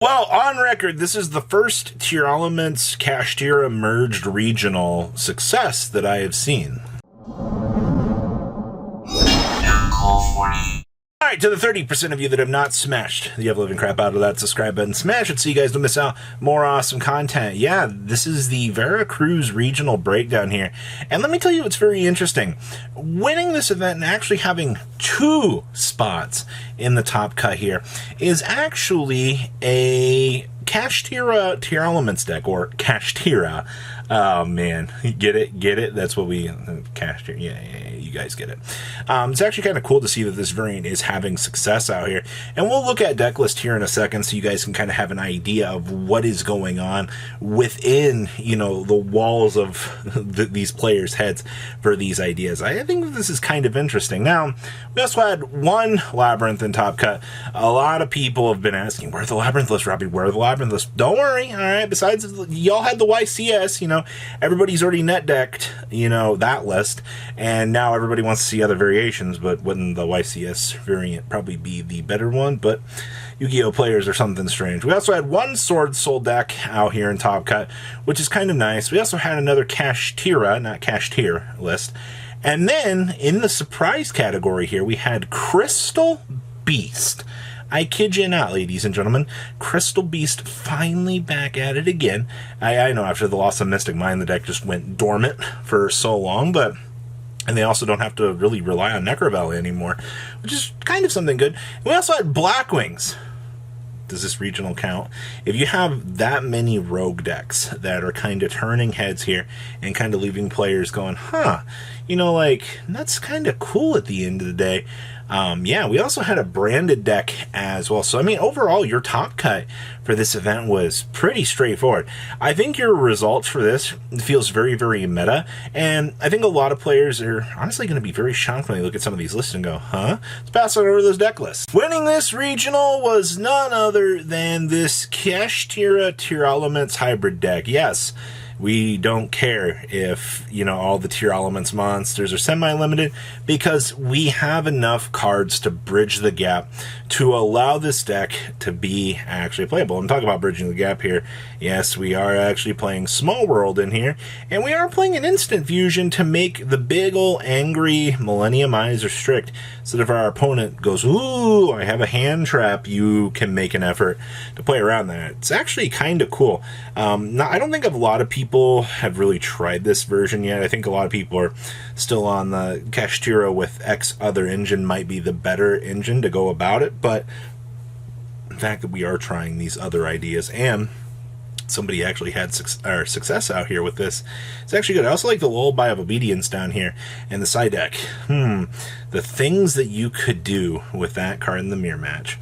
Well, on record, this is the first Tearlaments Kashtira merged regional success that I have seen. Alright, to the 30% of you that have not smashed the ever-living crap out of that subscribe button, smash it so you guys don't miss out more awesome content. Yeah, this is the Veracruz regional breakdown here. And let me tell you what's very interesting. Winning this event and actually having 2 spots in the top cut here is actually a Kashtira Tearlaments deck, or Kashtira. Oh man, get it? That's what we Kashtira. Yeah, you guys get it. It's actually kind of cool to see that this variant is having success out here, and we'll look at deck list here in a second, so you guys can kind of have an idea of what is going on within, you know, the walls of these players' heads for these ideas. I think that this is kind of interesting. Now, we also had one Labrynth in top cut. A lot of people have been asking, where's the Labrynth list, Robbie? Where are the Labrynth list? Don't worry, all right. Besides, y'all had the YCS, you know, everybody's already net decked, you know, that list, and now everybody wants to see other variations, but wouldn't the YCS variant probably be the better one? But Yu-Gi-Oh! Players are something strange. We also had one Sword Soul deck out here in top cut, which is kind of nice. We also had another Kashtira, not Kashtir list. And then, in the surprise category here, we had Crystal Beast. I kid you not, ladies and gentlemen, Crystal Beast finally back at it again. I know after the loss of Mystic Mind, the deck just went dormant for so long, but... and they also don't have to really rely on Necrovalley anymore, which is kind of something good. We also had Blackwings. Does this regional count? If you have that many rogue decks that are kind of turning heads here and kind of leaving players going, huh, you know, like, that's kind of cool at the end of the day. Yeah, we also had a branded deck as well. So, I mean, overall, your top cut for this event was pretty straightforward. I think your results for this feels very, very meta. And I think a lot of players are honestly going to be very shocked when they look at some of these lists and go, huh? Let's pass on over those deck lists. Winning this regional was none other than this Kashtira Tearlaments hybrid deck. Yes. We don't care if, you know, all the Tearlaments monsters are semi-limited, because we have enough cards to bridge the gap to allow this deck to be actually playable. I'm talking about bridging the gap here. Yes, we are actually playing Small World in here, and we are playing an instant fusion to make the big ol' angry Millennium Eyes restrict, so that if our opponent goes, ooh, I have a hand trap, you can make an effort to play around that. It's actually kind of cool. Now, I don't think a lot of people have really tried this version yet. I think a lot of people are still on the Kashtira with X other engine might be the better engine to go about it, but the fact that we are trying these other ideas and somebody actually had success out here with this, it's actually good. I also like the Lullaby of Obedience down here and the side deck. The things that you could do with that card in the mirror match.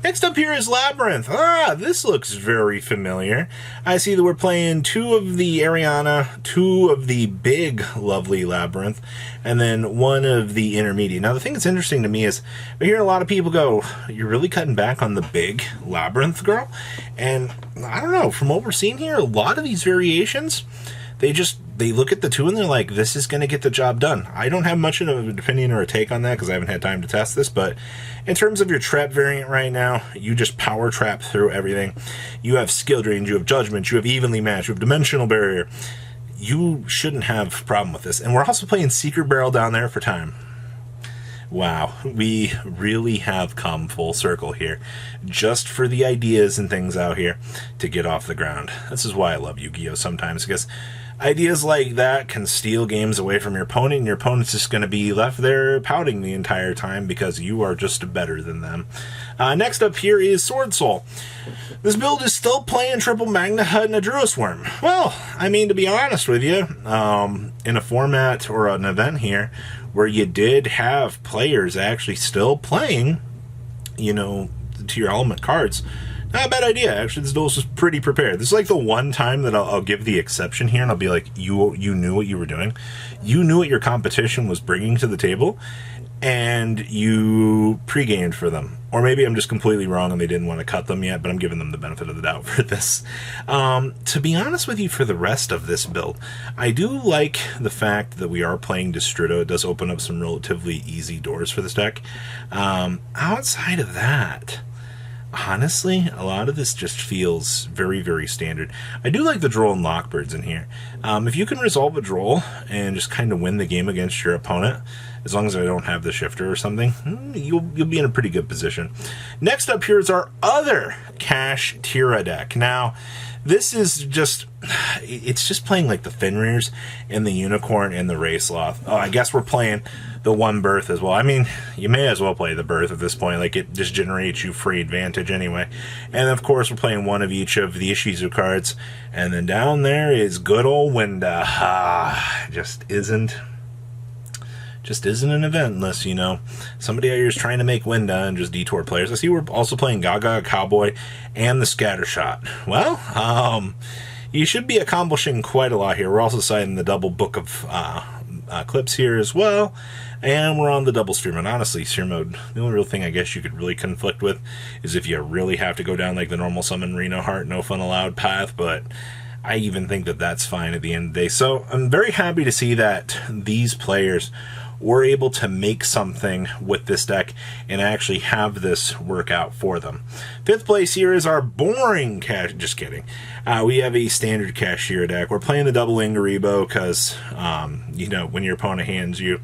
Next up here is Labrynth. Ah, this looks very familiar. I see that we're playing 2 of the Ariana, 2 of the big, lovely Labrynth, and then 1 of the intermediate. Now, the thing that's interesting to me is I hear a lot of people go, you're really cutting back on the big Labrynth, girl? And I don't know, from what we're seeing here, a lot of these variations, they look at the 2 and they're like, this is going to get the job done. I don't have much of an opinion or a take on that because I haven't had time to test this, but in terms of your trap variant right now, you just power trap through everything. You have skill drains, you have judgment, you have evenly matched, you have dimensional barrier. You shouldn't have a problem with this. And we're also playing Secret Barrel down there for time. Wow, we really have come full circle here, just for the ideas and things out here to get off the ground. This is why I love Yu-Gi-Oh! Sometimes, because ideas like that can steal games away from your opponent, and your opponent's just going to be left there pouting the entire time because you are just better than them. Next up here is Sword Soul. This build is still playing Triple Magna Hut and a Druis Worm. Well, I mean, to be honest with you, in a format or an event here where you did have players actually still playing, you know, the Tearlaments cards, not a bad idea. Actually, this duelist was pretty prepared. This is like the one time that I'll give the exception here, and I'll be like, you knew what you were doing. You knew what your competition was bringing to the table, and you pre-gamed for them. Or maybe I'm just completely wrong and they didn't want to cut them yet, but I'm giving them the benefit of the doubt for this. To be honest with you, for the rest of this build, I do like the fact that we are playing Distrito. It does open up some relatively easy doors for this deck. Outside of that, honestly, a lot of this just feels very, very standard. I do like the Droll and Lockbirds in here. If you can resolve a Droll and just kind of win the game against your opponent, as long as I don't have the Shifter or something, you'll be in a pretty good position. Next up here is our other Kashtira deck. Now, this is just, it's just playing like the Fenrir's and the Unicorn and the Raceloth. Oh, I guess we're playing the one birth as well. I mean, you may as well play the birth at this point. Like, it just generates you free advantage anyway. And of course, we're playing one of each of the Ishizu cards. And then down there is good old Winda. Just isn't an event unless, you know, somebody out here is trying to make Winda and just detour players. I see we're also playing Gaga, Cowboy, and the Scattershot. Well, you should be accomplishing quite a lot here. We're also citing the double book of clips here as well. And we're on the double sphere mode. Honestly, sphere mode, the only real thing I guess you could really conflict with is if you really have to go down like the normal summon Reno Heart, no fun allowed path, but I even think that that's fine at the end of the day. So I'm very happy to see that these players were able to make something with this deck and actually have this work out for them. Fifth place here is our boring just kidding. We have a standard Kashtira deck. We're playing the double Ingaribo because, you know, when your opponent hands you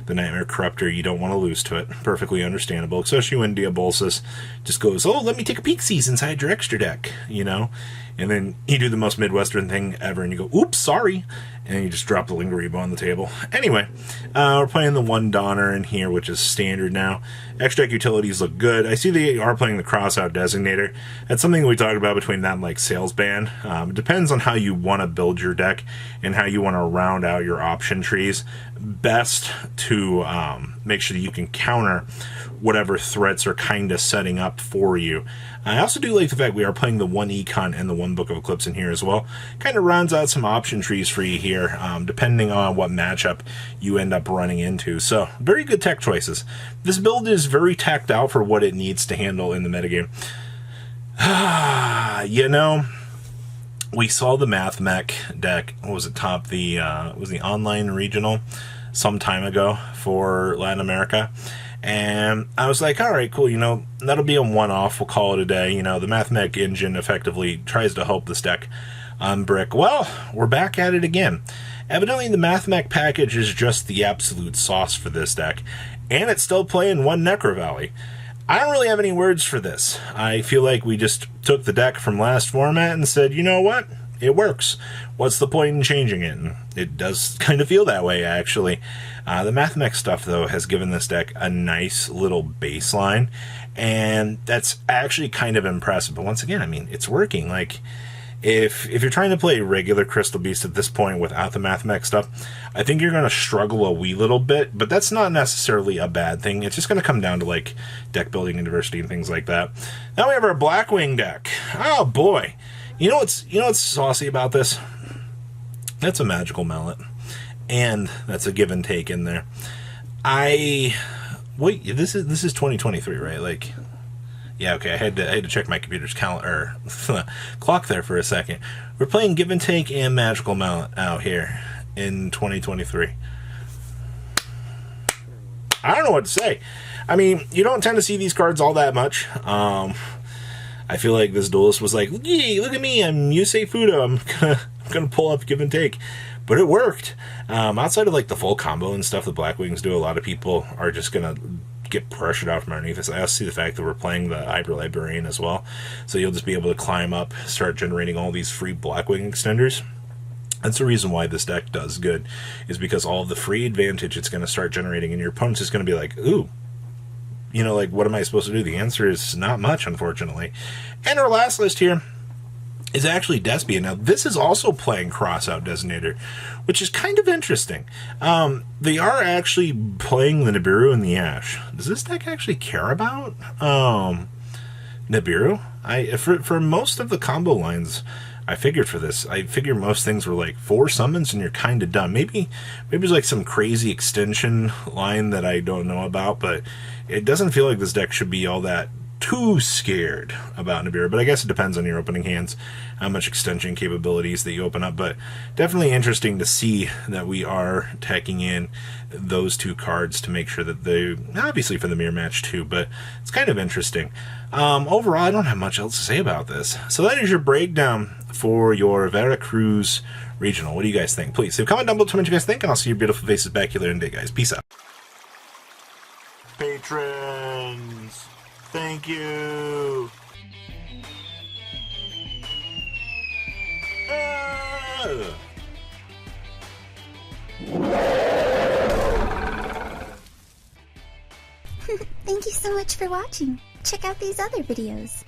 the Nightmare Corruptor, you don't want to lose to it. Perfectly understandable, especially when Diabolsis just goes, oh, let me take a peek seas inside your extra deck, you know? And then you do the most Midwestern thing ever, and you go, oops, sorry, and you just drop the Lingaribo on the table. Anyway, we're playing the one Donner in here, which is standard now. Extra deck utilities look good. I see they are playing the Crossout Designator. That's something we talked about between that and like Sales Ban. It depends on how you want to build your deck and how you want to round out your option trees. Best to make sure that you can counter whatever threats are kind of setting up for you. I also do like the fact we are playing the one Econ and the one Book of Eclipse in here as well. Kind of rounds out some option trees for you here, depending on what matchup you end up running into. So, very good tech choices. This build is very teched out for what it needs to handle in the metagame. You know, we saw the Mathmech deck, what was it, top the, was the online regional some time ago for Latin America. And I was like, all right, cool, you know, that'll be a one-off, we'll call it a day. You know, the Mathmech engine effectively tries to help this deck on brick. Well, we're back at it again. Evidently, the Mathmech package is just the absolute sauce for this deck, and it's still playing one Necro Valley. I don't really have any words for this. I feel like we just took the deck from last format and said, you know what? It works. What's the point in changing it? And it does kind of feel that way, actually. The Mathmech stuff, though, has given this deck a nice little baseline, and that's actually kind of impressive. But once again, I mean, it's working. Like, if you're trying to play regular Crystal Beast at this point without the Mathmech stuff, I think you're going to struggle a wee little bit, but that's not necessarily a bad thing. It's just going to come down to, like, deck building and diversity and things like that. Now we have our Blackwing deck. Oh, boy. You know what's saucy about this? That's a magical mallet. And that's a give and take in there. Wait, this is 2023, right? Like, yeah, okay, I had to check my computer's calendar clock there for a second. We're playing give and take and magical mallet out here in 2023. I don't know what to say. I mean, you don't tend to see these cards all that much. I feel like this duelist was like, yay, look at me, I'm Yusei Fudo, I'm gonna pull up give and take. But it worked. Outside of like the full combo and stuff that Blackwings do, a lot of people are just gonna get pressured out from underneath this. I also see the fact that we're playing the Hyper Librarian as well. So you'll just be able to climb up, start generating all these free Blackwing extenders. That's the reason why this deck does good, is because all of the free advantage it's gonna start generating, and your opponent's just gonna be like, ooh, you know, like, what am I supposed to do? The answer is not much, unfortunately. And our last list here is actually Despia. Now, this is also playing Crossout Designator, which is kind of interesting. They are actually playing the Nibiru and the Ash. Does this deck actually care about Nibiru? For most of the combo lines I figured for this, I figured most things were like 4 summons and you're kind of done. Maybe there's like some crazy extension line that I don't know about, but it doesn't feel like this deck should be all that too scared about Nibiru, but I guess it depends on your opening hands, how much extension capabilities that you open up, but definitely interesting to see that we are tacking in those two cards to make sure that they, obviously for the mirror match too, but it's kind of interesting. Overall, I don't have much else to say about this. So that is your breakdown for your Veracruz regional. What do you guys think? Please leave a comment down below to what you guys think, and I'll see your beautiful faces back here later in the day, guys. Peace out. Patrons, thank you. Thank you so much for watching. Check out these other videos.